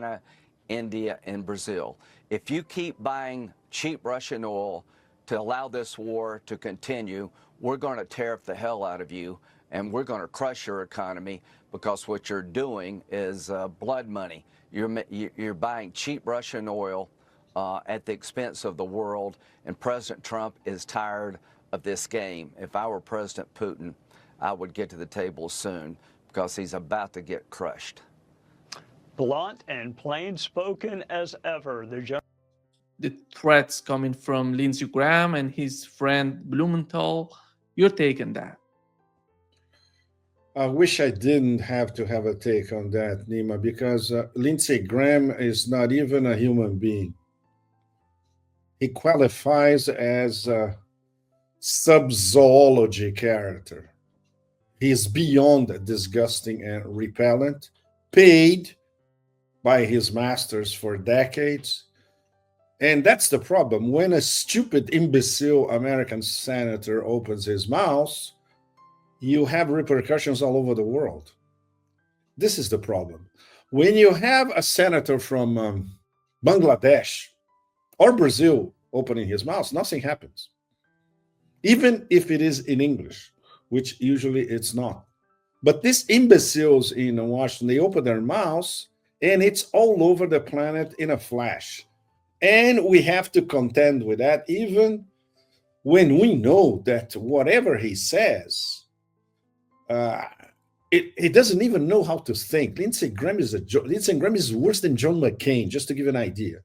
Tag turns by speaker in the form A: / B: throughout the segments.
A: China, India, and Brazil. If you keep buying cheap Russian oil to allow this war to continue, we're going to tariff the hell out of you, and we're going to crush your economy, because what you're doing is blood money. You're buying cheap Russian oil at the expense of the world, and President Trump is tired of this game. If I were President Putin, I would get to the table soon, because he's about to get crushed.
B: Blunt and plain spoken as ever.
C: The threats coming from Lindsey Graham and his friend Blumenthal. Your take on that?
D: I wish I didn't have to have a take on that, Nima, because Lindsey Graham is not even a human being. He qualifies as a sub-zoology character. He is beyond disgusting and repellent, paid by his masters for decades. And that's the problem. When a stupid, imbecile American senator opens his mouth, you have repercussions all over the world. This is the problem. When you have a senator from Bangladesh or Brazil opening his mouth, nothing happens. Even if it is in English, which usually it's not. But these imbeciles in Washington, they open their mouths, and it's all over the planet in a flash. And we have to contend with that, even when we know that whatever he says, he doesn't even know how to think. Lindsey Graham is worse than John McCain, just to give you an idea.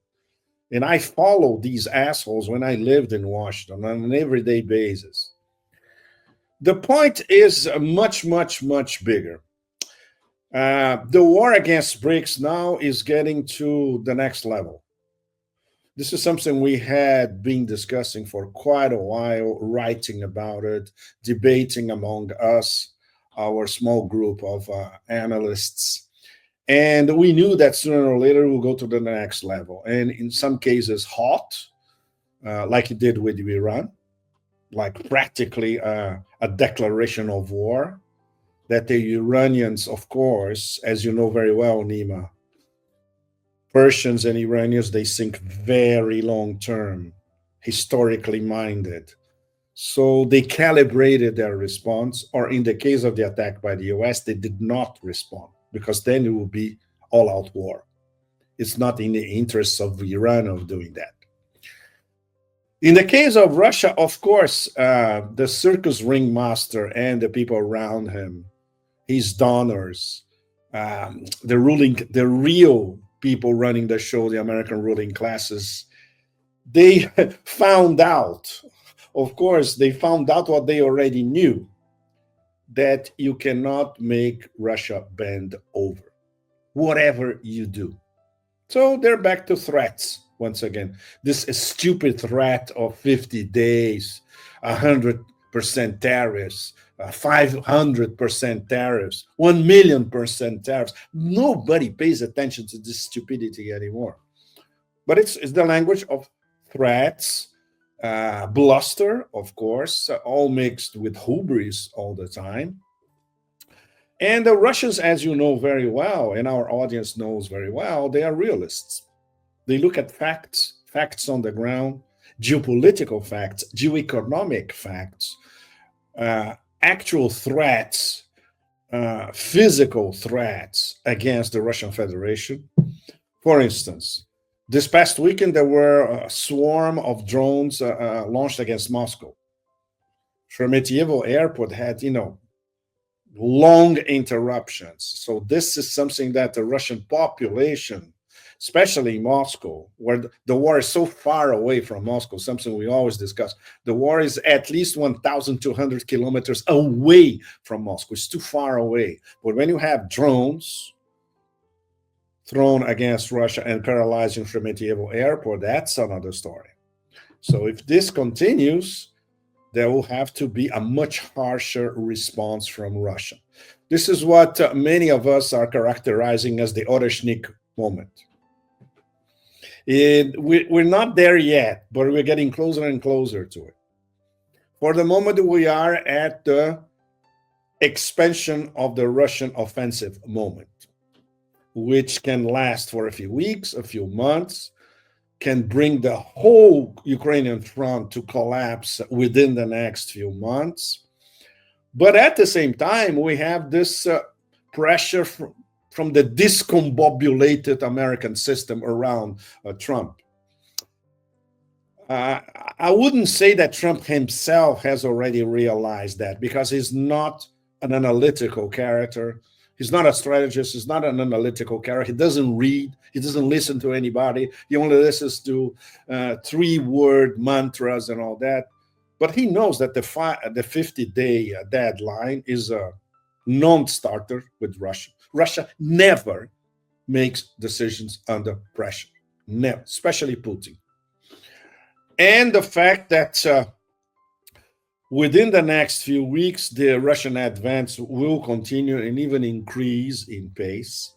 D: And I follow these assholes when I lived in Washington on an everyday basis. The point is much, much, much bigger. The war against BRICS now is getting to the next level. This is something we had been discussing for quite a while, writing about it, debating among us, our small group of analysts. And we knew that sooner or later we'll go to the next level. And in some cases, hot, like it did with Iran, like practically a declaration of war, that the Iranians, of course, as you know very well, Nima, Persians and Iranians, they think very long-term, historically minded. So they calibrated their response, or in the case of the attack by the US, they did not respond, because then it would be all-out war. It's not in the interests of Iran of doing that. In the case of Russia, of course, the circus ringmaster and the people around him, his donors, the real people running the show, the American ruling classes, they found out, of course, they found out what they already knew, that you cannot make Russia bend over, whatever you do. So they're back to threats once again. This stupid threat of 50 days, 100% tariffs, 500% tariffs, 1,000,000% tariffs. Nobody pays attention to this stupidity anymore. But it's the language of threats, bluster, of course, all mixed with hubris all the time. And the Russians, as you know very well, and our audience knows very well, they are realists. They look at facts, facts on the ground, geopolitical facts, geoeconomic facts, actual threats, physical threats against the Russian Federation. For instance, this past weekend, there were a swarm of drones launched against Moscow. Sheremetyevo Airport had, long interruptions. So this is something that the Russian population, especially Moscow, where the war is so far away from Moscow, something we always discuss. The war is at least 1,200 kilometers away from Moscow. It's too far away. But when you have drones thrown against Russia and paralyzing Sheremetyevo Airport, that's another story. So if this continues, there will have to be a much harsher response from Russia. This is what many of us are characterizing as the Oreshnik moment. We're not there yet, but we're getting closer and closer to it. For the moment, we are at the expansion of the Russian offensive moment. which can last for a few weeks, a few months, can bring the whole Ukrainian front to collapse within the next few months. But at the same time, we have this pressure from the discombobulated American system around Trump. I wouldn't say that Trump himself has already realized that, because he's not an analytical character. He's not a strategist. He's not an analytical character. He doesn't read. He doesn't listen to anybody. He only listens to 3-word mantras and all that. But he knows that the 50-day deadline is a non-starter with Russia. Russia never makes decisions under pressure, never, especially Putin. And the fact that within the next few weeks, the Russian advance will continue and even increase in pace.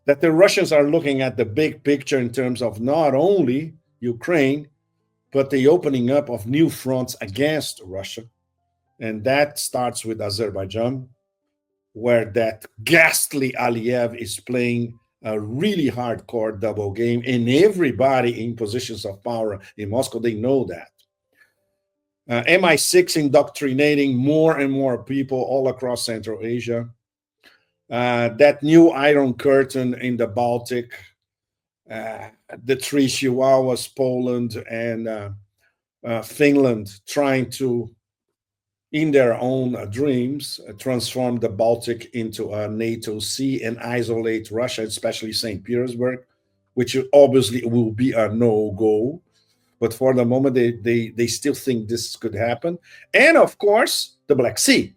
D: That the Russians are looking at the big picture in terms of not only Ukraine, but the opening up of new fronts against Russia. And that starts with Azerbaijan, where that ghastly Aliyev is playing a really hardcore double game, and everybody in positions of power in Moscow, they know that. MI6 indoctrinating more and more people all across Central Asia. That new Iron Curtain in the Baltic, the three Chihuahuas, Poland and Finland, trying to, in their own dreams, transform the Baltic into a NATO sea and isolate Russia, especially St. Petersburg, which obviously will be a no-go. But for the moment, they still think this could happen. And of course, the Black Sea,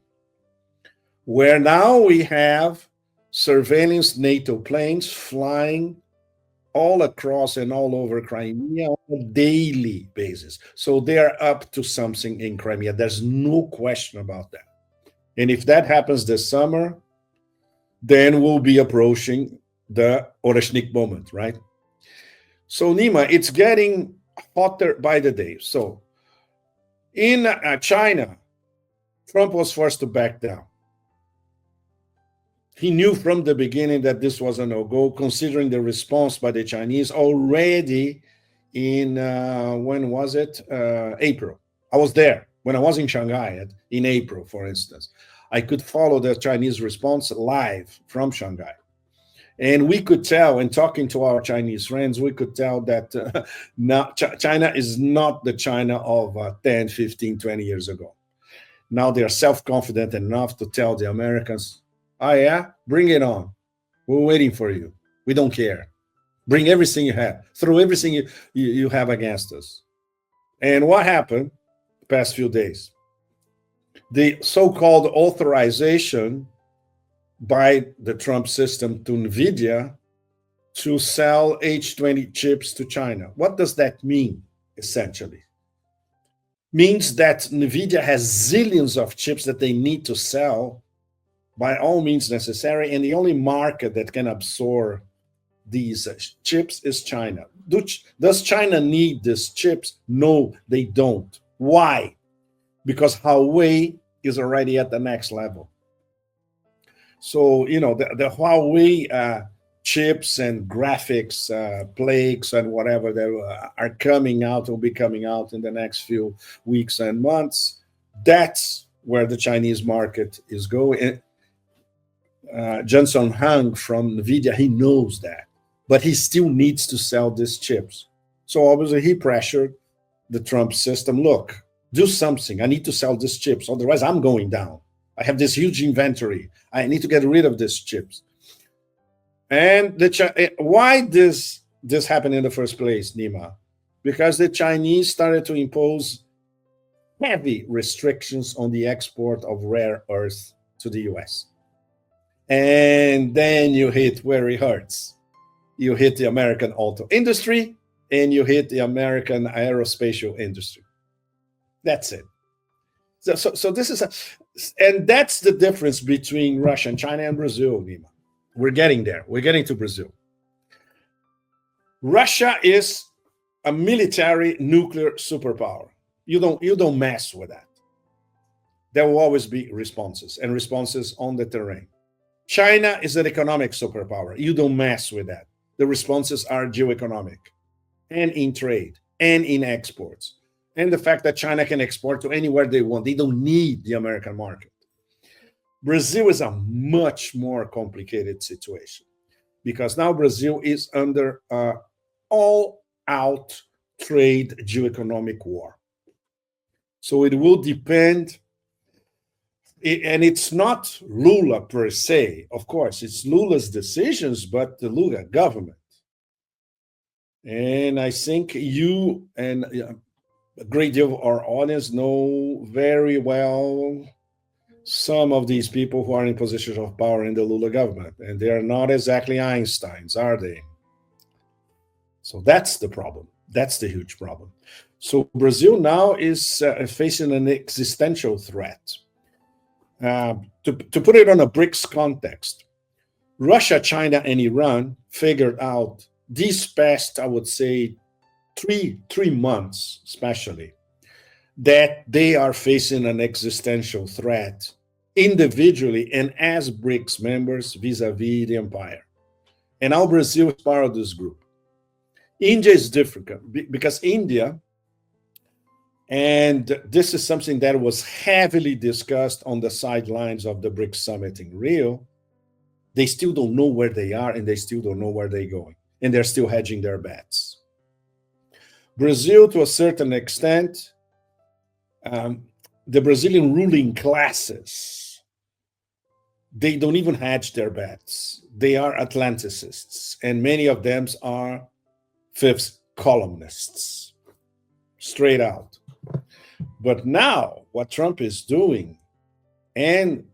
D: where now we have surveillance NATO planes flying all across and all over Crimea on a daily basis. So they're up to something in Crimea. There's no question about that. And if that happens this summer, then we'll be approaching the Oreshnik moment, right? So Nima, it's getting hotter by the day. So in China, Trump was forced to back down. He knew from the beginning that this was a no-go, considering the response by the Chinese already in, when was it? April. I was there when I was in Shanghai in April, for instance. I could follow the Chinese response live from Shanghai. And we could tell, and talking to our Chinese friends, we could tell that China is not the China of 10, 15, 20 years ago. Now they are self-confident enough to tell the Americans, oh yeah, bring it on. We're waiting for you. We don't care. Bring everything you have. Throw everything you have against us. And what happened the past few days? The so-called authorization by the Trump system to NVIDIA to sell H20 chips to China. What does that mean, essentially? Means that NVIDIA has zillions of chips that they need to sell by all means necessary, and the only market that can absorb these chips is China. Does China need these chips? No, they don't. Why? Because Huawei is already at the next level. So, you know, the Huawei chips and graphics plaques and whatever that are coming out, will be coming out in the next few weeks and months. That's where the Chinese market is going. Jensen Huang from NVIDIA, he knows that, but he still needs to sell these chips. So obviously he pressured the Trump system, look, do something. I need to sell these chips, otherwise I'm going down. I have this huge inventory. I need to get rid of these chips. And why this happened in the first place, Nima? Because the Chinese started to impose heavy restrictions on the export of rare earth to the US. And then you hit where it hurts. You hit the American auto industry and you hit the American aerospatial industry. That's it. So this is and that's the difference between Russia and China and Brazil, Nima. We're getting there. We're getting to Brazil. Russia is a military nuclear superpower. You don't mess with that. There will always be responses, and responses on the terrain. China is an economic superpower. You don't mess with that. The responses are geoeconomic and in trade and in exports. And the fact that China can export to anywhere they want. They don't need the American market. Brazil is a much more complicated situation because now Brazil is under all-out trade geoeconomic war. So it will depend, and it's not Lula per se, of course, it's Lula's decisions, but the Lula government. And I think you and a great deal of our audience know very well some of these people who are in positions of power in the Lula government, and they are not exactly Einsteins, are they? So that's the problem. That's the huge problem. So Brazil now is facing an existential threat. To put it on a BRICS context, Russia, China, and Iran figured out these past, I would say, three months especially, that they are facing an existential threat individually and as BRICS members vis-a-vis the empire. And now Brazil is part of this group. India is different because India, and this is something that was heavily discussed on the sidelines of the BRICS summit in Rio, they still don't know where they are and they still don't know where they're going. And they're still hedging their bets. Brazil, to a certain extent, the Brazilian ruling classes, they don't even hedge their bets. They are Atlanticists, and many of them are fifth columnists, straight out. But now, what Trump is doing, and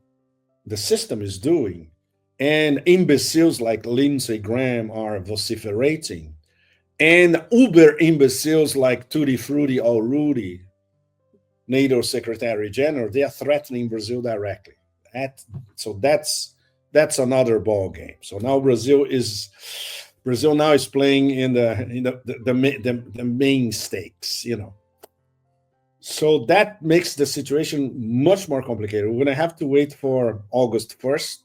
D: the system is doing, and imbeciles like Lindsey Graham are vociferating, and uber imbeciles like Tutti Frutti or Rudy, NATO Secretary General, they are threatening Brazil directly. So that's another ball game. So now Brazil now is playing in the main stakes, you know. So that makes the situation much more complicated. We're going to have to wait for August 1st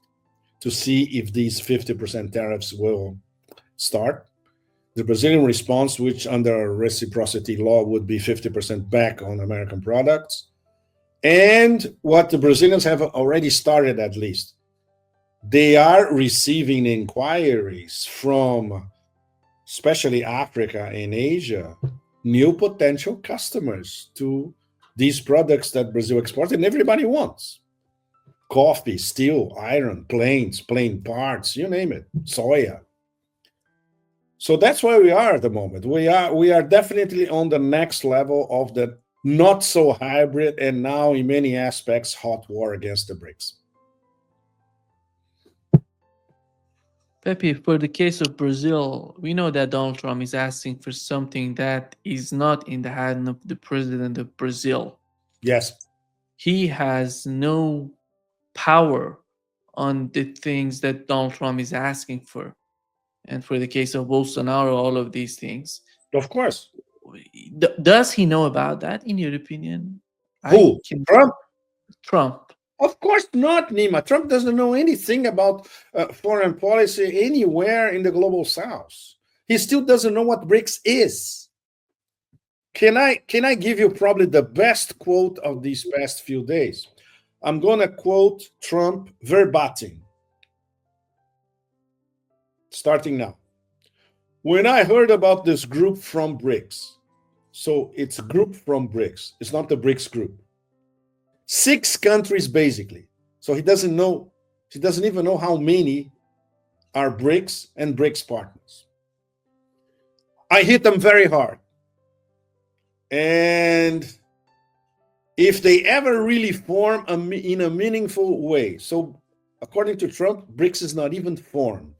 D: to see if these 50% tariffs will start. The Brazilian response, which under reciprocity law would be 50% back on American products, and what the Brazilians have already started, at least, they are receiving inquiries from especially Africa and Asia, new potential customers to these products that Brazil exports and everybody wants. Coffee, steel, iron, planes, plane parts, you name it, soya. So that's where we are at the moment. We are definitely on the next level of the not so hybrid and now in many aspects hot war against the BRICS.
C: Pepe, for the case of Brazil, we know that Donald Trump is asking for something that is not in the hand of the president of Brazil.
D: Yes.
C: He has no power on the things that Donald Trump is asking for. And for the case of Bolsonaro, all of these things.
D: Of course.
C: Does he know about that, in your opinion?
D: Who? Trump?
C: Trump.
D: Of course not, Nima. Trump doesn't know anything about foreign policy anywhere in the global south. He still doesn't know what BRICS is. Can I give you probably the best quote of these past few days? I'm going to quote Trump verbatim. Starting now. When I heard about this group from BRICS, so it's a group from BRICS, it's not the BRICS group. 6 countries basically. So he doesn't even know how many are BRICS and BRICS partners. I hit them very hard. And if they ever really form in a meaningful way, so according to Trump, BRICS is not even formed.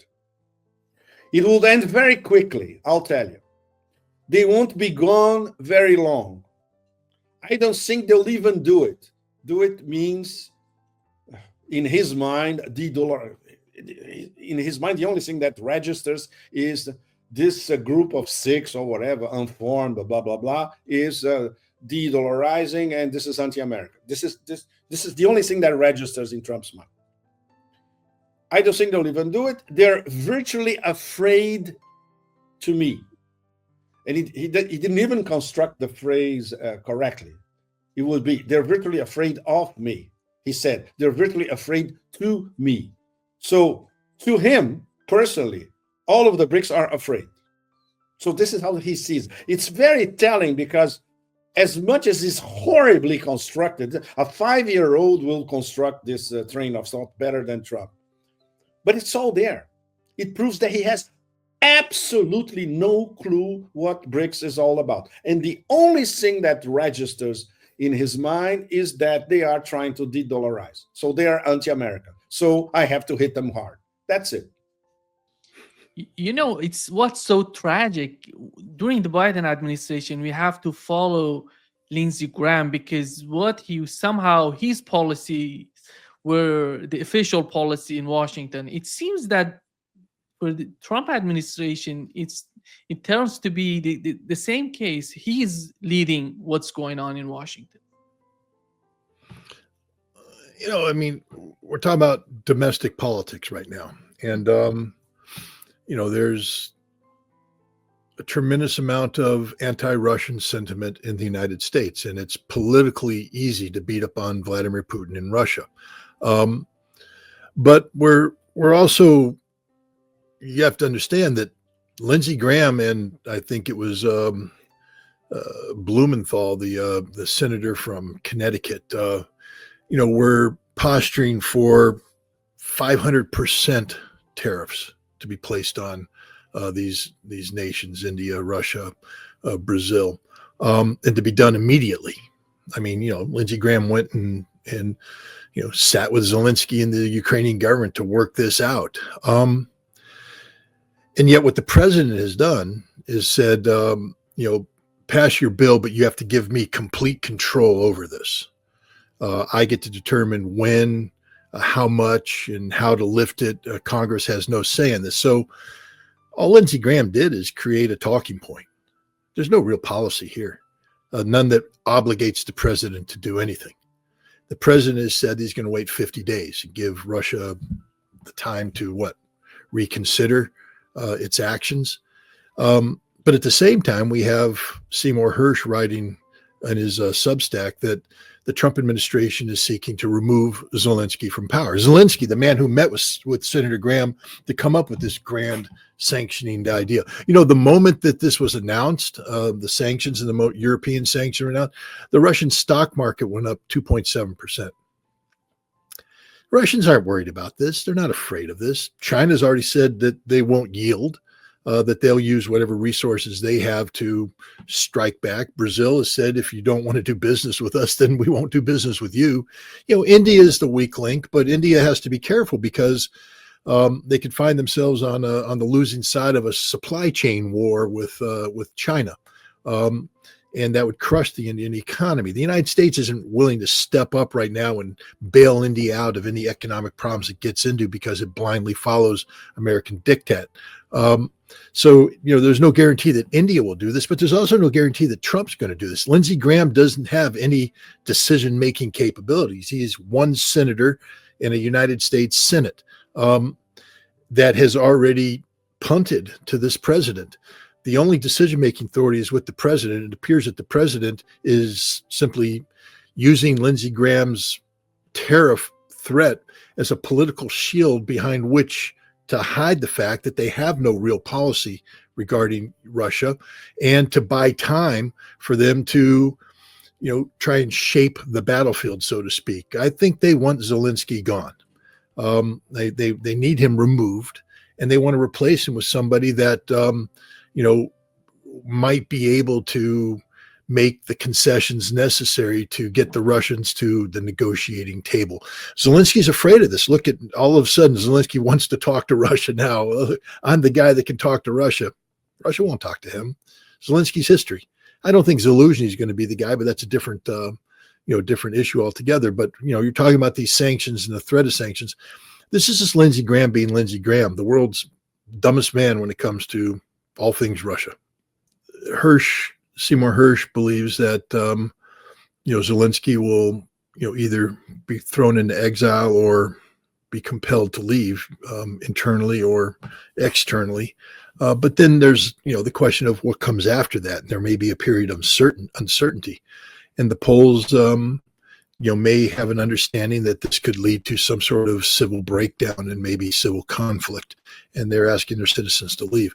D: It will end very quickly, I'll tell you. They won't be gone very long. I don't think they'll even do it. Do it means, in his mind, in his mind, the only thing that registers is this group of 6 or whatever, unformed, blah, blah, blah, is de-dollarizing, and this is anti-American. This is the only thing that registers in Trump's mind. I don't think they'll even do it. They're virtually afraid to me. And he didn't even construct the phrase correctly. It would be, they're virtually afraid of me. He said, they're virtually afraid to me. So to him, personally, all of the BRICS are afraid. So this is how he sees. It's very telling because as much as it's horribly constructed, a 5-year-old will construct this train of thought better than Trump. But it's all there. It proves that he has absolutely no clue what BRICS is all about. And the only thing that registers in his mind is that they are trying to de-dollarize. So they are anti-American. So I have to hit them hard. That's it.
C: You know, it's what's so tragic. During the Biden administration, we have to follow Lindsey Graham because his policies were the official policy in Washington. It seems that for the Trump administration, it turns to be the same case. He's leading what's going on in Washington.
E: You know, I mean, we're talking about domestic politics right now. And, you know, there's a tremendous amount of anti-Russian sentiment in the United States, and it's politically easy to beat up on Vladimir Putin in Russia. But we're also, you have to understand that Lindsey Graham and I think it was Blumenthal, the senator from Connecticut, you know, were posturing for 500% tariffs to be placed on these nations, India, Russia, Brazil, and to be done immediately. I mean, you know, Lindsey Graham went and you know, sat with Zelensky and the Ukrainian government to work this out. And yet what the president has done is said, you know, pass your bill, but you have to give me complete control over this. I get to determine when, how much, and how to lift it. Congress has no say in this. So all Lindsey Graham did is create a talking point. There's no real policy here, none that obligates the president to do anything. The president has said he's going to wait 50 days and give Russia the time to reconsider its actions. But at the same time, we have Seymour Hersh writing in his Substack that the Trump administration is seeking to remove Zelensky from power. Zelensky, the man who met with Senator Graham to come up with this grand sanctioning idea. You know, the moment that this was announced, the sanctions and the European sanctions were announced, the Russian stock market went up 2.7%. Russians aren't worried about this. They're not afraid of this. China's already said that they won't yield, that they'll use whatever resources they have to strike back. Brazil has said, if you don't want to do business with us, then we won't do business with you. You know, India is the weak link, but India has to be careful because they could find themselves on the losing side of a supply chain war with China. And that would crush the Indian economy. The United States isn't willing to step up right now and bail India out of any economic problems it gets into because it blindly follows American diktat. So, you know, there's no guarantee that India will do this, but there's also no guarantee that Trump's going to do this. Lindsey Graham doesn't have any decision-making capabilities. He is one senator in a United States Senate that has already punted to this president. The only decision-making authority is with the president. It appears that the president is simply using Lindsey Graham's tariff threat as a political shield behind which to hide the fact that they have no real policy regarding Russia and to buy time for them to, you know, try and shape the battlefield, so to speak. I think they want Zelensky gone. They need him removed, and they want to replace him with somebody that, you know, might be able to make the concessions necessary to get the Russians to the negotiating table. Zelensky's afraid of this. Look at, all of a sudden, Zelensky wants to talk to Russia now. I'm the guy that can talk to Russia. Russia won't talk to him. Zelensky's history. I don't think Zelensky is going to be the guy, but that's a different, you know, different issue altogether. But, you know, you're talking about these sanctions and the threat of sanctions. This is just Lindsey Graham being Lindsey Graham, the world's dumbest man when it comes to all things Russia. Seymour Hersh believes that, you know, Zelensky will, you know, either be thrown into exile or be compelled to leave internally or externally. But then there's, the question of what comes after that. There may be a period of uncertainty, and the Poles, may have an understanding that this could lead to some sort of civil breakdown and maybe civil conflict, and they're asking their citizens to leave.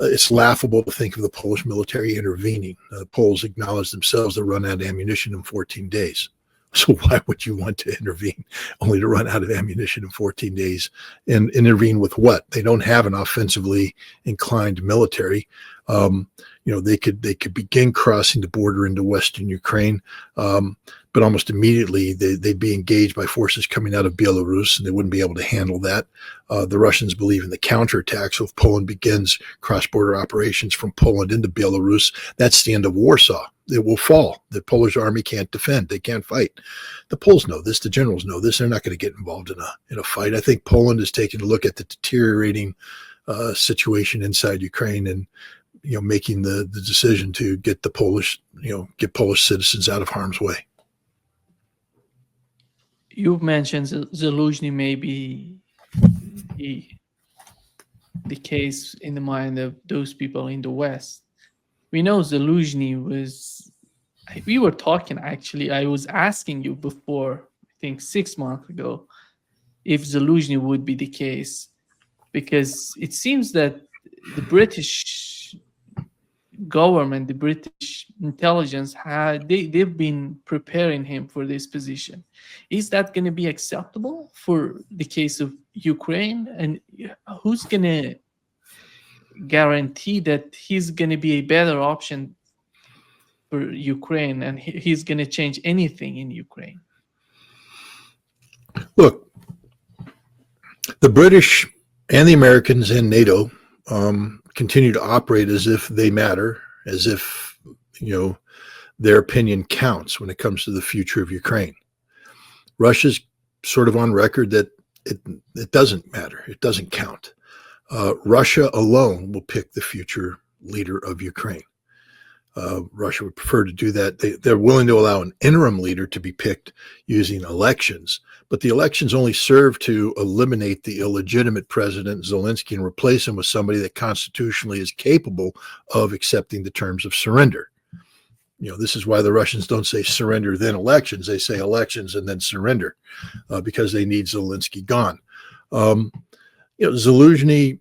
E: It's laughable to think of the Polish military intervening. The Poles acknowledge themselves to run out of ammunition in 14 days. So why would you want to intervene only to run out of ammunition in 14 days? And intervene with what? They don't have an offensively inclined military. They could begin crossing the border into Western Ukraine, but almost immediately they'd be engaged by forces coming out of Belarus, and they wouldn't be able to handle that. The Russians believe in the counterattack. So if Poland begins cross-border operations from Poland into Belarus, that's the end of Warsaw. It will fall. The Polish army can't defend. They can't fight. The Poles know this. The generals know this. They're not going to get involved in a fight. I think Poland is taking a look at the deteriorating situation inside Ukraine and making the decision to get the Polish citizens out of harm's way.
C: You've mentioned Zelensky may be the case in the mind of those people in the West. We know Zelensky we were talking actually, I was asking you before, I think 6 months ago, if Zelensky would be the case, because it seems that the British government, the British intelligence, they've been preparing him for this position. Is that going to be acceptable for the case of Ukraine? And who's going to guarantee that he's going to be a better option for Ukraine and he's going to change anything in Ukraine?
E: Look, the British and the Americans and NATO continue to operate as if they matter, as if, their opinion counts when it comes to the future of Ukraine. Russia's sort of on record that it doesn't matter. It doesn't count. Russia alone will pick the future leader of Ukraine. Russia would prefer to do that. They're willing to allow an interim leader to be picked using elections, but the elections only serve to eliminate the illegitimate president Zelensky and replace him with somebody that constitutionally is capable of accepting the terms of surrender. This is why the Russians don't say surrender then elections. They say elections and then surrender, because they need Zelensky gone. Zelensky,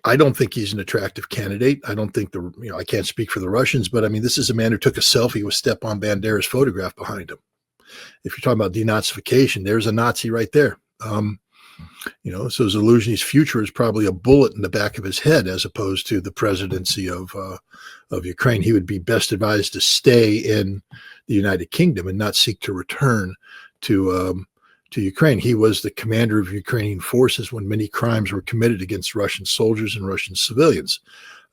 E: I don't think he's an attractive candidate. I don't think I can't speak for the Russians, but I mean, this is a man who took a selfie with Stepan Bandera's photograph behind him. If you're talking about denazification, there's a Nazi right there. So Zelensky's future is probably a bullet in the back of his head as opposed to the presidency of Ukraine. He would be best advised to stay in the United Kingdom and not seek to return to Ukraine. He was the commander of Ukrainian forces when many crimes were committed against Russian soldiers and Russian civilians.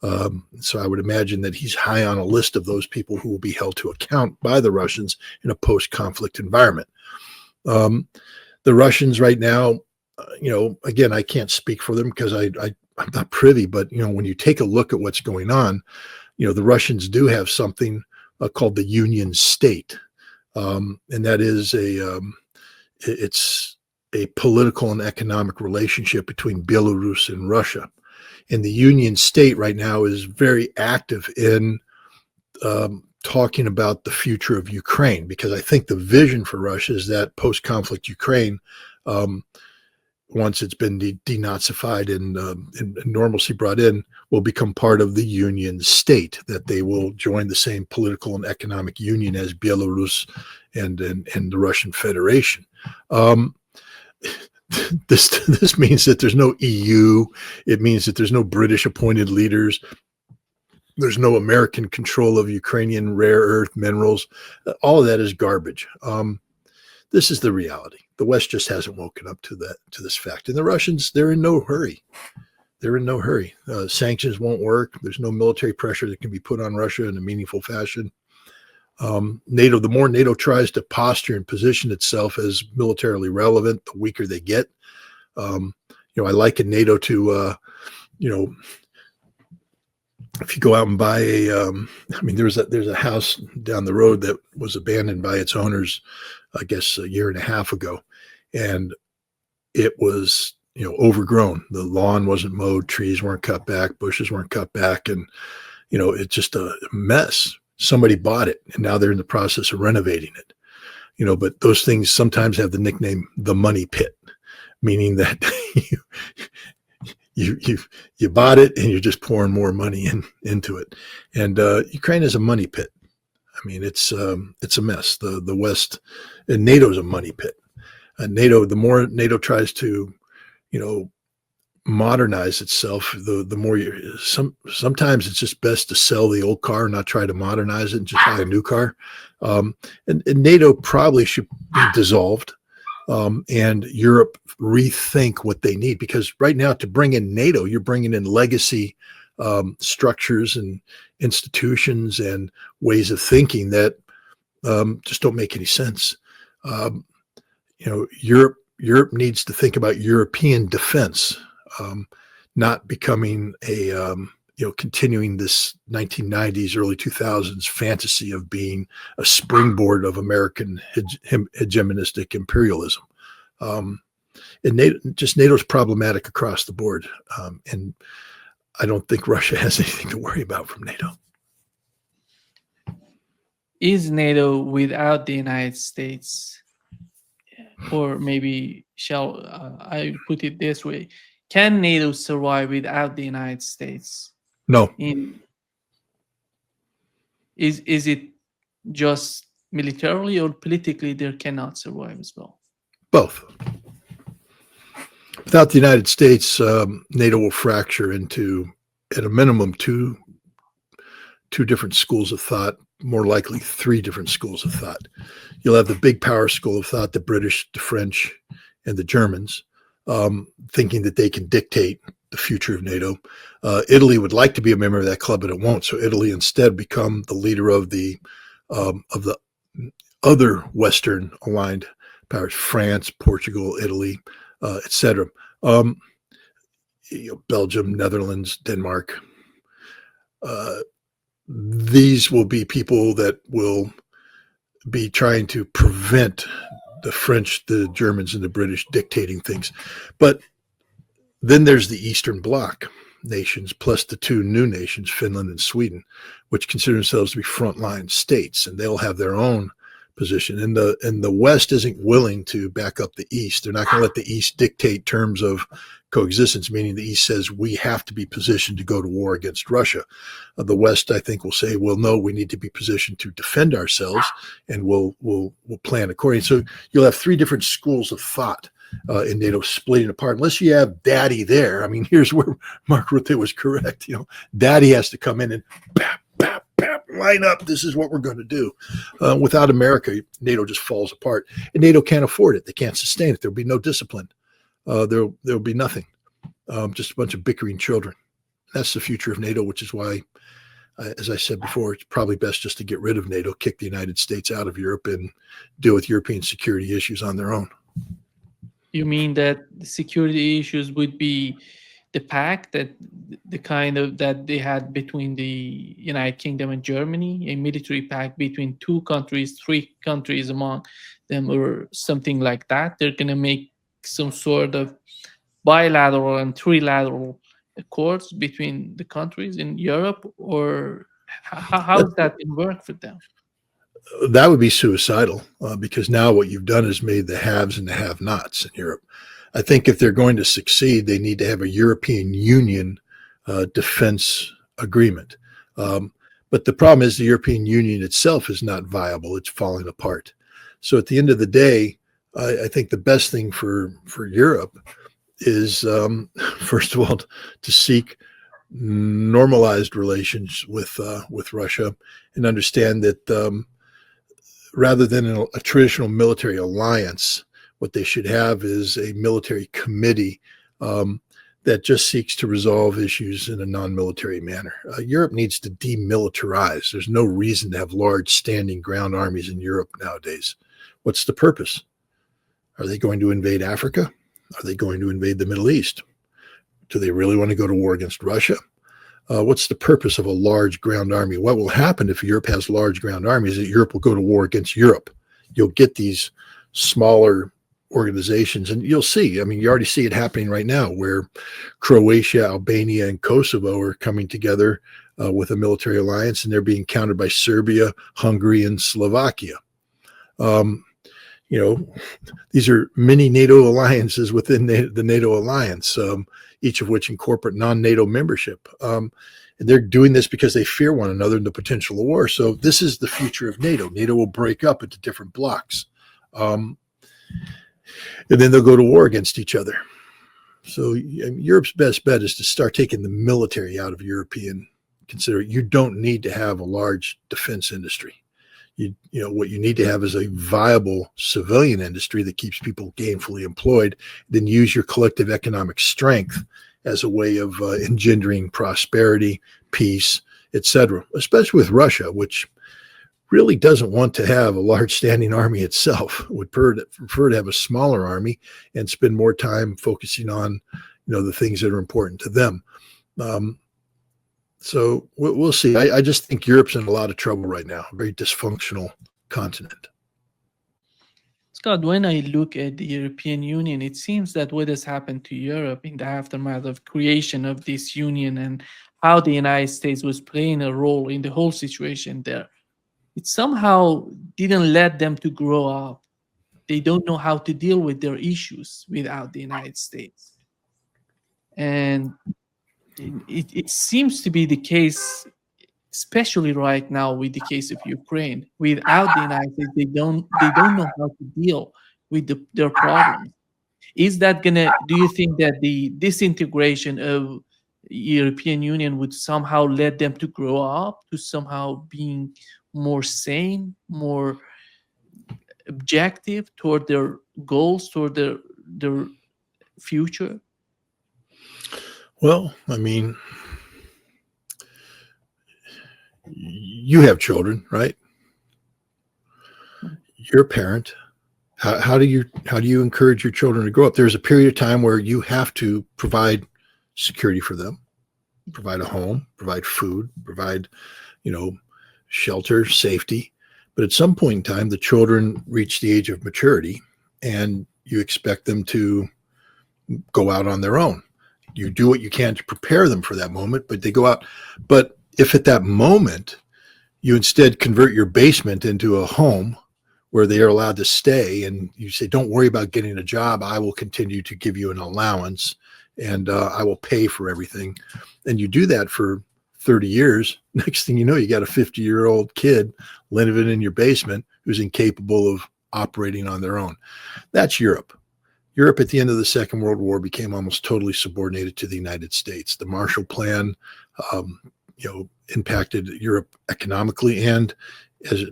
E: So I would imagine that he's high on a list of those people who will be held to account by the Russians in a post-conflict environment. The Russians right now, again, I can't speak for them because I'm not privy, but, when you take a look at what's going on, the Russians do have something called the Union State. And that is it's a political and economic relationship between Belarus and Russia. And the Union State right now is very active in talking about the future of Ukraine, because I think the vision for Russia is that post-conflict Ukraine, once it's been denazified and normalcy brought in, will become part of the Union State, that they will join the same political and economic union as Belarus and the Russian Federation. This means that there's no EU. It means that there's no British appointed leaders. There's no American control of Ukrainian rare earth minerals. All of that is garbage. This is the reality. The West just hasn't woken up to this fact. And the Russians, they're in no hurry. They're in no hurry. Sanctions won't work. There's no military pressure that can be put on Russia in a meaningful fashion. NATO, the more NATO tries to posture and position itself as militarily relevant, the weaker they get. I liken NATO to, if you go out and buy there's a house down the road that was abandoned by its owners, I guess a year and a half ago. And it was, overgrown. The lawn wasn't mowed, trees weren't cut back, bushes weren't cut back, and it's just a mess. Somebody bought it, and now they're in the process of renovating it. But those things sometimes have the nickname the money pit, meaning that you bought it and you're just pouring more money into it. And Ukraine is a money pit. I mean, it's a mess. The West, and NATO is a money pit. NATO, the more NATO tries to, modernize itself, the more sometimes it's just best to sell the old car and not try to modernize it and just buy a new car. And NATO probably should be dissolved, and Europe rethink what they need, because right now to bring in NATO, you're bringing in legacy structures and institutions and ways of thinking that just don't make any sense. Europe needs to think about European defense, not becoming a continuing this 1990s, early 2000s fantasy of being a springboard of American hegemonistic imperialism. And NATO's problematic across the board, and I don't think Russia has anything to worry about from NATO.
C: Is NATO without the United States, or maybe shall I put it this way? Can NATO survive without the United States?
E: No.
C: Is it just militarily or politically there cannot survive as well?
E: Both. Without the United States, NATO will fracture into, at a minimum, two different schools of thought, more likely three different schools of thought. You'll have the big power school of thought, the British, the French, and the Germans, thinking that they can dictate the future of NATO. Italy would like to be a member of that club, but it won't. So Italy instead become the leader of the other Western aligned powers: France, Portugal, Italy, etc. Belgium, Netherlands, Denmark. These will be people that will be trying to prevent the French, the Germans, and the British dictating things. But then there's the Eastern Bloc nations, plus the two new nations, Finland and Sweden, which consider themselves to be frontline states, and they'll have their own position. And the West isn't willing to back up the East. They're not going to let the East dictate terms of coexistence, meaning the East says we have to be positioned to go to war against Russia. The West, I think, will say, well, no, we need to be positioned to defend ourselves, and we'll plan accordingly. So you'll have three different schools of thought in NATO splitting apart, unless you have Daddy there. I mean, here's where Mark Rutte was correct. Daddy has to come in and bap, bap, bap, line up. This is what we're going to do. Without America, NATO just falls apart, and NATO can't afford it. They can't sustain it. There'll be no discipline. There'll be nothing. Just a bunch of bickering children. That's the future of NATO, which is why, as I said before, it's probably best just to get rid of NATO, kick the United States out of Europe, and deal with European security issues on their own.
C: You mean that the security issues would be the pact, that the kind of that they had between the United Kingdom and Germany, a military pact between two countries, three countries among them, or something like that? They're going to make some sort of bilateral and trilateral accords between the countries in Europe, or how does that work for them?
E: That would be suicidal, because now what you've done is made the haves and the have-nots in Europe. I think if they're going to succeed, they need to have a European Union defense agreement. But the problem is the European Union itself is not viable. It's falling apart. So at the end of the day, I think the best thing for Europe is, first of all, to seek normalized relations with Russia, and understand that rather than a traditional military alliance, what they should have is a military committee that just seeks to resolve issues in a non-military manner. Europe needs to demilitarize. There's no reason to have large standing ground armies in Europe nowadays. What's the purpose? Are they going to invade Africa? Are they going to invade the Middle East? Do they really want to go to war against Russia? What's the purpose of a large ground army? What will happen if Europe has large ground armies? That Europe will go to war against Europe. You'll get these smaller organizations. And you'll see, I mean, you already see it happening right now where Croatia, Albania, and Kosovo are coming together with a military alliance, and they're being countered by Serbia, Hungary, and Slovakia. You know, these are mini NATO alliances within the NATO alliance, each of which incorporate non-NATO membership. And they're doing this because they fear one another and the potential of war. So this is the future of NATO. NATO will break up into different blocks. And then they'll go to war against each other. So Europe's best bet is to start taking the military out of European consideration. You don't need to have a large defense industry. You know, what you need to have is a viable civilian industry that keeps people gainfully employed, then use your collective economic strength as a way of engendering prosperity, peace, etc., especially with Russia, which really doesn't want to have a large standing army itself, would prefer to have a smaller army and spend more time focusing on, you know, the things that are important to them. So we'll see. I just think Europe's in a lot of trouble right now, a very dysfunctional continent.
C: Scott, when I look at the European Union, it seems that what has happened to Europe in the aftermath of creation of this union and how the United States was playing a role in the whole situation there, it somehow didn't let them to grow up. They don't know how to deal with their issues without the United States. And it seems to be the case, especially right now with the case of Ukraine. Without the United States, they don't know how to deal with their problems. Is that gonna? Do you think that the disintegration of European Union would somehow let them to grow up to somehow being more sane, more objective toward their goals, toward their future?
E: Well, I mean, you have children, right? You're a parent. How do you encourage your children to grow up? There's a period of time where you have to provide security for them, provide a home, provide food, provide, you know, shelter, safety. But at some point in time, the children reach the age of maturity, and you expect them to go out on their own. You do what you can to prepare them for that moment, but they go out. But if at that moment you instead convert your basement into a home where they are allowed to stay, and you say, don't worry about getting a job, I will continue to give you an allowance, and I will pay for everything. And you do that for 30 years. Next thing you know, you got a 50-year-old kid living in your basement who's incapable of operating on their own. That's Europe. Europe at the end of the Second World War became almost totally subordinated to the United States. The Marshall Plan, impacted Europe economically and,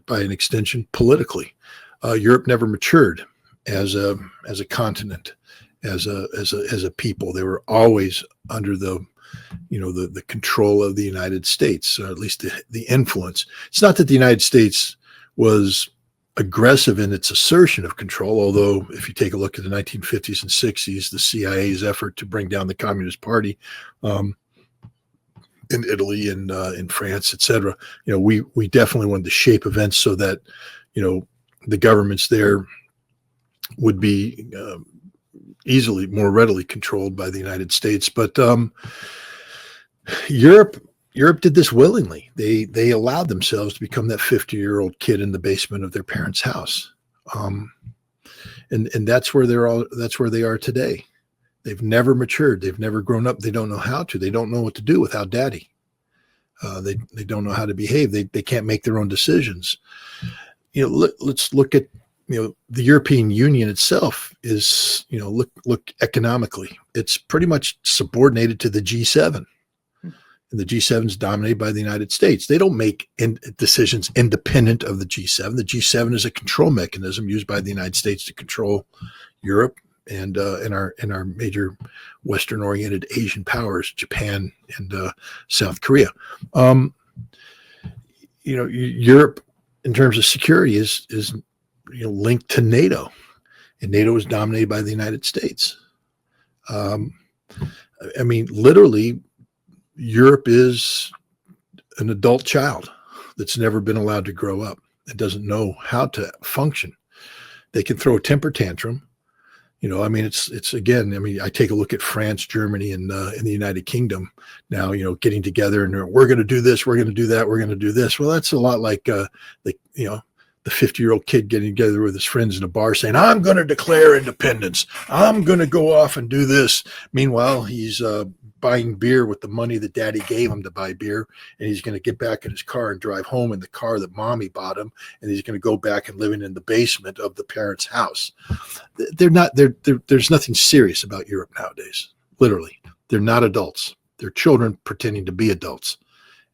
E: by an extension, politically. Europe never matured as a continent, as a people. They were always under the control of the United States, or at least the influence. It's not that the United States was aggressive in its assertion of control, although if you take a look at the 1950s and 60s, the CIA's effort to bring down the Communist Party in Italy and in France, etc., we definitely wanted to shape events so that the governments there would be easily, more readily controlled by the United States. But Europe did this willingly. They allowed themselves to become that 50-year-old kid in the basement of their parents' house, and that's where they are today. They've never matured. They've never grown up. They don't know how to. They don't know what to do without daddy. They don't know how to behave. They can't make their own decisions. Let's look at the European Union itself is look economically. It's pretty much subordinated to the G7. And the G7 is dominated by the United States. They don't make decisions independent of the G7. The G7 is a control mechanism used by the United States to control Europe and our major Western-oriented Asian powers, Japan and South Korea. Europe, in terms of security, is linked to NATO, and NATO is dominated by the United States. Literally, Europe is an adult child that's never been allowed to grow up. It doesn't know how to function. They can throw a temper tantrum, I mean, it's again, I mean, I take a look at France, Germany, and in the United Kingdom now, getting together and we're going to do this, we're going to do that, we're going to do this. Well, that's a lot like the 50-year-old kid getting together with his friends in a bar saying, I'm going to declare independence. I'm going to go off and do this. Meanwhile, he's buying beer with the money that daddy gave him to buy beer. And he's going to get back in his car and drive home in the car that mommy bought him. And he's going to go back and living in the basement of the parents' house. There's nothing serious about Europe nowadays. Literally, they're not adults. They're children pretending to be adults.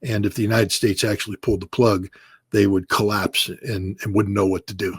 E: And if the United States actually pulled the plug, they would collapse and wouldn't know what to do.